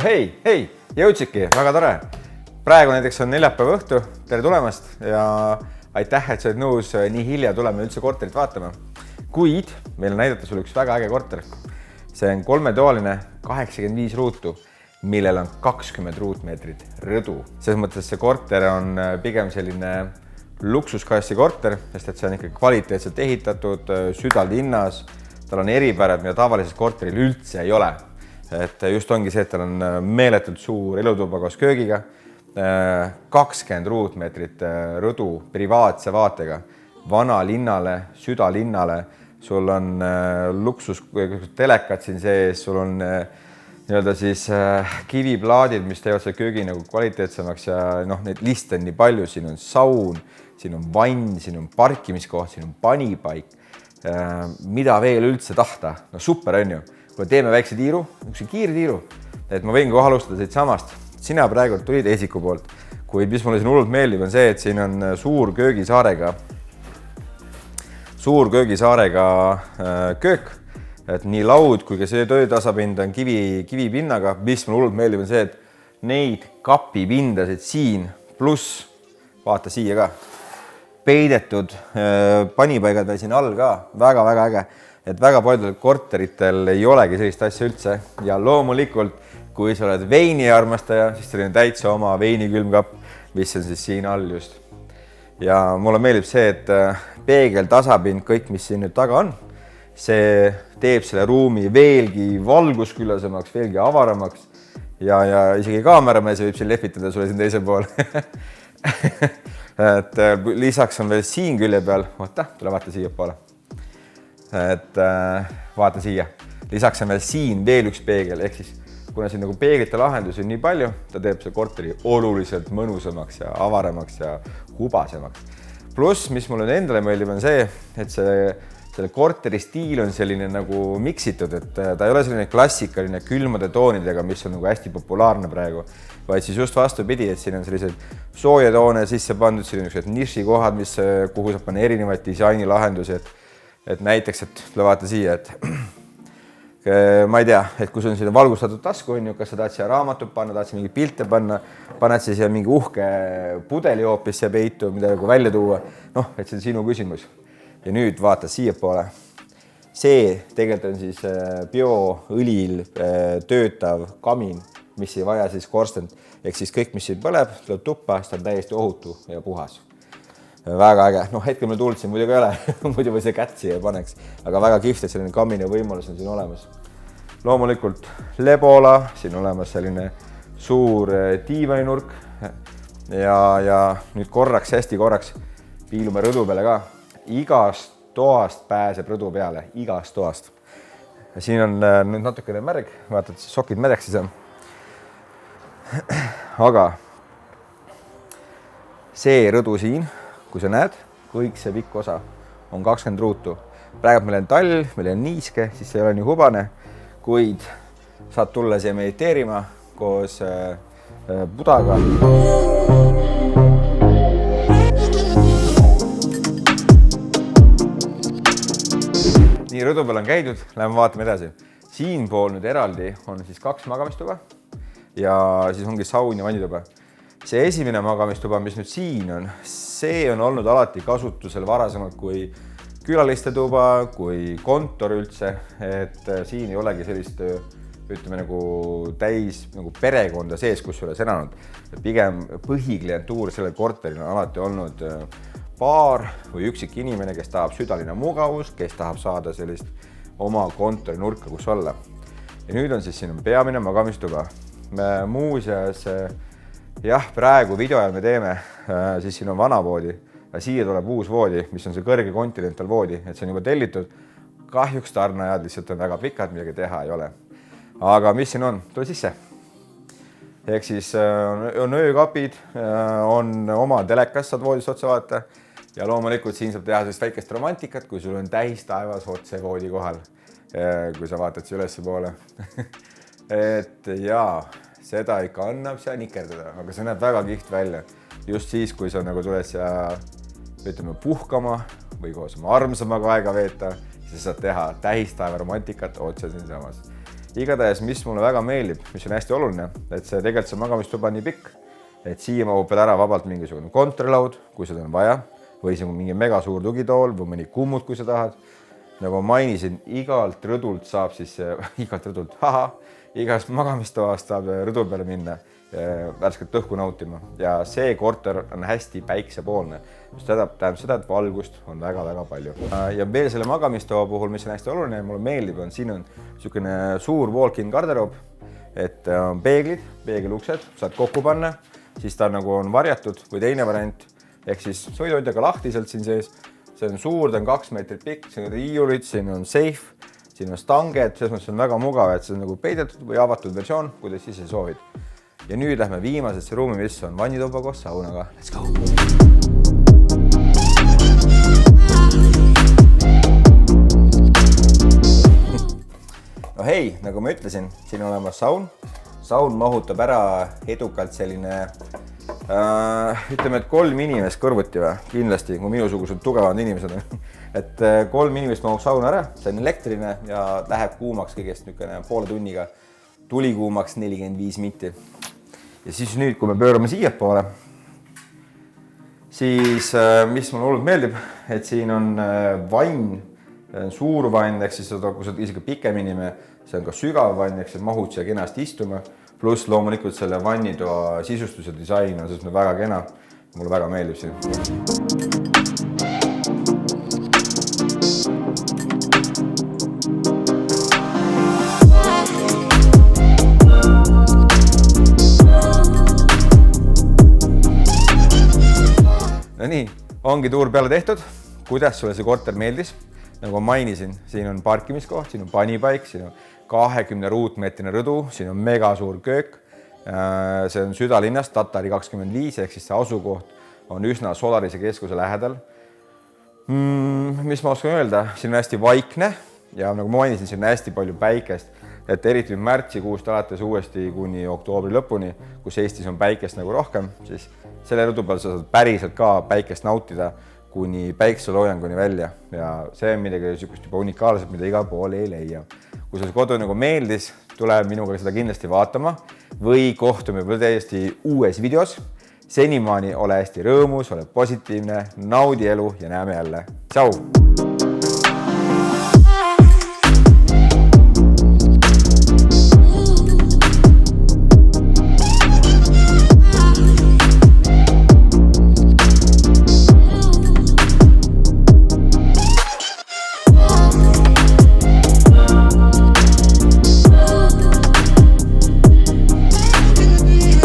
hei, jõudsidki, väga tore. Praegu näiteks on neljapäeva õhtu, tere tulemast ja aitäh, et sa oled nõus nii hilja tulema üldse korterit vaatama. Kuid meil on näidata sulle üks väga äge korter. See on 3-toaline 85 ruutu, millel on 20 ruutmeetrit rõdu. Selles mõttes see korter on pigem selline luksusklassi korter, sest et see on ikkagi kvaliteetselt ehitatud, südalinnas. Tal on eripärad, mida tavalises korteril üldse ei ole. Et just ongi see, et tal on meeletult suur elutuba koos köögiga, 20 ruutmeetrit rõdu privaatse vaatega, vana linnale, südalinnale, sul on luksus telekad siin sees, sul on nii-öelda siis kiviplaadid, mis teevad see köögi nagu kvaliteetsemaks ja neid liste on nii palju, siin on saun, siin on vann, siin on parkimiskoht, siin on panipaik, mida veel üldse tahta, super on ju. Kui teeme väikse tiiru, üks kiirtiiru, et ma võin kohe alustada siit samast. Sina praegu tulid Esiku poolt, kuid mis mulle siin hullult meeldib on see, et siin on suur köögisaarega köök, et nii laud kui ka see töötasapind on kivipinnaga, mis mulle hullult meeldib on see, et neid kapipindasid siin pluss, vaata siia ka, peidetud panipaigad veel siin all ka, väga-väga äge. Et väga paljudel korteritel ei olegi sellist asja üldse ja loomulikult, kui sa oled veini armastaja, siis selline täitsa oma veinikülmkapp, mis on siis siin all just. Ja mulle meeldib see, et peegel tasapind, kõik, mis siin nüüd taga on, see teeb selle ruumi veelgi valgusküllasemaks, veelgi avaramaks ja isegi kaameramees võib siin lehvitada sulle siin teisel pool. Et lisaks on veel siin külje peal, oota, tule vaata siia poole. Et vaata siia. Lisaks on veel siin veel üks peegel, ehk siis kuna siin nagu peeglite lahendusi on nii palju, ta teeb see korteri oluliselt mõnusamaks ja avaramaks ja hubasemaks. Pluss, mis mulle endale meeldib, on see, et selle korteri stiil on selline nagu miksitud, et ta ei ole selline klassikaline külmade toonidega, mis on nagu hästi populaarne praegu, vaid siis just vastupidi, et siin on sellised sooja toone sisse pandud, siin on nišikohad, kuhu saab panna erinevaid disainilahendusi, et näiteks, et vaata siia, et ma ei tea, et kui sul on siin valgustatud tasku, kas sa tahad siia raamatut panna, tahad siia mingi pilte panna, paned siia mingi uhke pudeli hoopis siia peitu, mida välja tuua, et see on sinu küsimus. Ja nüüd vaata siia poole. See tegelikult on siis bioõlil töötav kamin, mis ei vaja siis korstent, ehk siis kõik, mis siin põleb, tuleb tuppa, siis on täiesti ohutu ja puhas. Väga äge. Hetkel me tuult siin muidugi ei ole, muidu või see kätt siia paneks, aga väga kihvt, et selline kamine võimalus on siin olemas. Loomulikult lebola, siin olemas selline suur diivaninurk ja nüüd hästi korraks piilume rõdu peale ka. Igast toast pääseb rõdu peale, igast toast. Ja siin on nüüd natukene märg, vaata, et sokid medeks siis on. Aga see rõdu siin, kui sa näed, kõik see pikk osa on 20 ruutu. Praegu meil on talv, meil on niiske, siis see ei ole nii hubane, kuid saad tulla siia mediteerima koos budaga. Nii, rõdu peal on käidud, läheme vaatame edasi. Siin pool nüüd eraldi on siis 2 magamistuba ja siis ongi saun ja vannituba. See esimene magamistuba, mis nüüd siin on, see on olnud alati kasutusel varasemalt kui külaliste tuba, kui kontor üldse, et siin ei olegi sellist, ütleme nagu täis nagu perekonda sees, kus üles elanud. Pigem põhiklientuur sellel korteril on alati olnud paar või üksik inimene, kes tahab südalinna mugavust, kes tahab saada sellist oma kontori nurka, kus olla. Ja nüüd on siis siin peamine magamistuba. Muuseas, jah, praegu video ajal me teeme, siis siin on vana voodi ja siia tuleb uus voodi, mis on see kõrge Continental voodi, et see on juba tellitud. Kahjuks tarnajad lihtsalt on väga pikad, midagi teha ei ole. Aga mis siin on? Tule sisse. Ehk siis on öökapid, on oma telekas, saad voodist otsa vaata ja loomulikult siin saab teha sellist väikest romantikat, kui sul on täistaevas otse voodi kohal, kui sa vaatad siia ülesse poole. Et jaa, seda ikka annab seal nikerdada, aga see näeb väga kiht välja. Just siis, kui sa nagu tuled siia, ütleme, puhkama või koos oma armsamaga aega veeta, siis saad teha tähistaeva romantikat otse siin samas. igatahes, mis mulle väga meeldib, mis on hästi oluline, et see tegelikult see magamistuba on nii pikk, et siia mahub veel ära vabalt mingisugune kontralaud, kui seda on vaja, või see on mingi mega suur tugitool või mõni kummut, kui sa tahad. Nagu ma mainisin, igalt rõdult saab siis, igast magamistoast saab rõdu peale minna värsket õhku nautima ja see korter on hästi päiksepoolne. Tähendab seda, et valgust on väga-väga palju. Ja veel selle magamistoa puhul, mis on hästi oluline ja mulle meeldib, on siin on niisugune suur walk-in garderoob, et on peeglid, peegeluksed, saad kokku panna, siis ta nagu on varjatud või teine variant, ehk siis sa võid hoida ka lahtiselt siin sees. See on suur, ta on 2 meetrit pikk, siin on riiulid, siin on safe, siin on stanged, selles mõttes on väga mugav, et see on nagu peidetud või avatud versioon, kuidas ise soovid. Ja nüüd lähme viimasesse ruumi, mis on vannituba koos saunaga. Let's go! No hei, nagu ma ütlesin, siin on olemas saun. Saun mahutab ära edukalt selline ütleme, et 3 inimest kõrvuti või, kindlasti, kui minusugused tugevad inimesed on. Et 3 inimest mahub sauna ära, see on elektriline ja läheb kuumaks kõigest niisugune poole tunniga. Tuli kuumaks 45 minti. Ja siis nüüd, kui me pöörame siia poole, siis mis mulle hullult meeldib, et siin on vann, suur vann, ehk siis kui sa isegi pikem inimene, see on ka sügav vann, ehk siis mahud siia kenasti istuma. Pluss loomulikult selle vannitoa sisustus ja disain on sest väga kena. Mulle väga meeldib siin. No nii, ongi tuur peale tehtud. Kuidas sulle see korter meeldis? Nagu ma mainisin, siin on parkimiskoht, siin on panipaik, siin on 20 ruutmeetrine rõdu, siin on mega suur köök. See on südalinnast, Tatari 25, ehk siis see asukoht on üsna Solarise keskuse lähedal. Mis ma oskan öelda? Siin on hästi vaikne ja nagu ma mainisin, siin on hästi palju päikest, et eriti märtsikuust alates uuesti kuni oktoobri lõpuni, kus Eestis on päikest nagu rohkem, siis selle rõdu peal sa saad päriselt ka päikest nautida kuni päikseloojanguni välja ja see on midagi niisugust juba unikaalset, mida igal pool ei leia. Kui see kodu nagu meeldis, tule minuga seda kindlasti vaatama või kohtume veel täiesti uues videos. Senimaani ole hästi rõõmus, ole positiivne, naudi elu ja näeme jälle. Tšau!